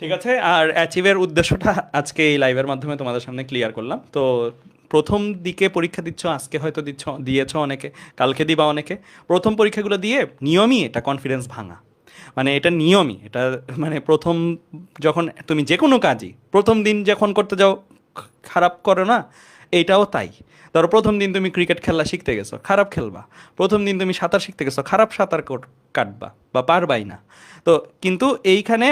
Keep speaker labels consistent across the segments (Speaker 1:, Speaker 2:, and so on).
Speaker 1: ঠিক আছে। আর অ্যাচিভের উদ্দেশ্যটা আজকে এই লাইভের মাধ্যমে তোমাদের সামনে ক্লিয়ার করলাম। তো প্রথম দিকে পরীক্ষা দিচ্ছ, আজকে হয়তো দিয়েছো অনেকে, কালকে দিবা অনেকে। প্রথম পরীক্ষাগুলো দিয়ে নিয়মই এটা কনফিডেন্স ভাঙা, মানে এটা নিয়মই এটা। মানে প্রথম যখন তুমি যে কোনো কাজই প্রথম দিন যখন করতে যাও খারাপ করো না, এইটাও তাই। ধরো প্রথম দিন তুমি ক্রিকেট খেলা শিখতে গেছো, খারাপ খেলবা। প্রথম দিন তুমি সাঁতার শিখতে গেছো, খারাপ সাঁতার কাটবা বা পারবাই না। তো কিন্তু এইখানে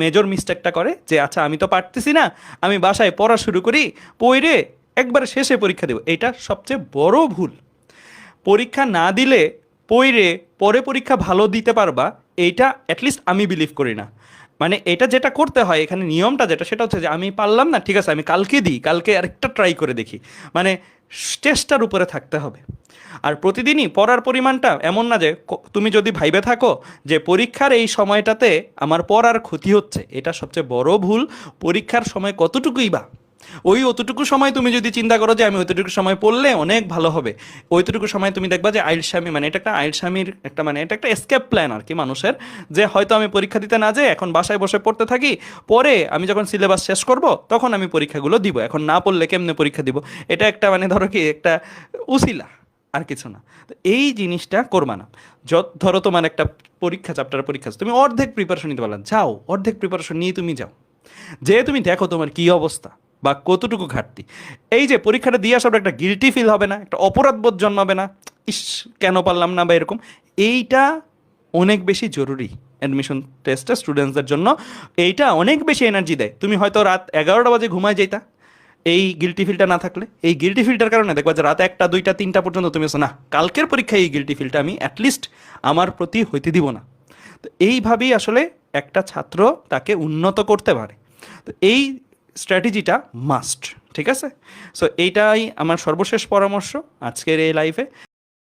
Speaker 1: মেজর মিস্টেকটা করে যে আচ্ছা আমি তো পারতেছি না, আমি বাসায় পড়া শুরু করি, পড়ে একবার শেষে পরীক্ষা দেবো। এটা সবচেয়ে বড় ভুল। পরীক্ষা না দিলে পইরে পরে পরীক্ষা ভালো দিতে পারবা, এইটা অ্যাটলিস্ট আমি বিলিভ করি না। মানে এটা যেটা করতে হয় এখানে নিয়মটা যেটা, সেটা হচ্ছে যে আমি পারলাম না, ঠিক আছে আমি কালকে দিই, কালকে আরেকটা ট্রাই করে দেখি। মানে চেষ্টার উপরে থাকতে হবে। আর প্রতিদিনই পড়ার পরিমাণটা এমন না যে তুমি যদি ভাইবে থাকো যে পরীক্ষার এই সময়টাতে আমার পড়ার ক্ষতি হচ্ছে, এটা সবচেয়ে বড় ভুল। পরীক্ষার সময় কতটুকুই বা, ওই অতটুকু সময় তুমি যদি চিন্তা করো যে আমি অতটুকু সময় পড়লে অনেক ভালো হবে, ওইটুকু সময় তুমি দেখবা যে আইলস্বামী, মানে এটা একটা আইলস্বামীর একটা, মানে এটা একটা এসকেপ প্ল্যান আর কি মানুষের, যে হয়তো আমি পরীক্ষা দিতে না যেয়ে এখন বাসায় বসে পড়তে থাকি, পরে আমি যখন সিলেবাস শেষ করব তখন আমি পরীক্ষাগুলো দিব, এখন না পড়লে কেমনে পরীক্ষা দিব। এটা একটা মানে ধরো কি একটা উসিলা, আর কিছু না। তো এই জিনিসটা করবা না। ধরো তোমার একটা পরীক্ষা, চ্যাপ্টার পরীক্ষা আছে, তুমি অর্ধেক প্রিপারেশন নিতে পারলা, যাও অর্ধেক প্রিপারেশন নিয়ে তুমি যাও, যে তুমি দেখো তোমার কি অবস্থা বা কতটুকু ঘাটতি। এই যে পরীক্ষাটা দিয়ে আসার পর একটা গিল্টি ফিল হবে না, একটা অপরাধবোধ জন্মাবে না, ইস কেন পারলাম না বা এরকম, এইটা অনেক বেশি জরুরি অ্যাডমিশন টেস্টে স্টুডেন্টসদের জন্য। এইটা অনেক বেশি এনার্জি দেয়। তুমি হয়তো রাত 11টা বাজে ঘুমায় যাইতা এই গিল্টি ফিলটা না থাকলে, এই গিল্টি ফিলটার কারণে দেখবা যে রাত 1টা 2টা 3টা পর্যন্ত তুমি না, কালকের পরীক্ষায় এই গিল্টি ফিলটা আমি অ্যাটলিস্ট আমার প্রতি হইতে দিব না। তো এইভাবেই আসলে একটা ছাত্র তাকে উন্নত করতে পারে। তো এই স্ট্র্যাটেজিটা মাস্ট। ঠিক আছে। সো এইটাই আমার সর্বশেষ পরামর্শ আজকের এই লাইফে।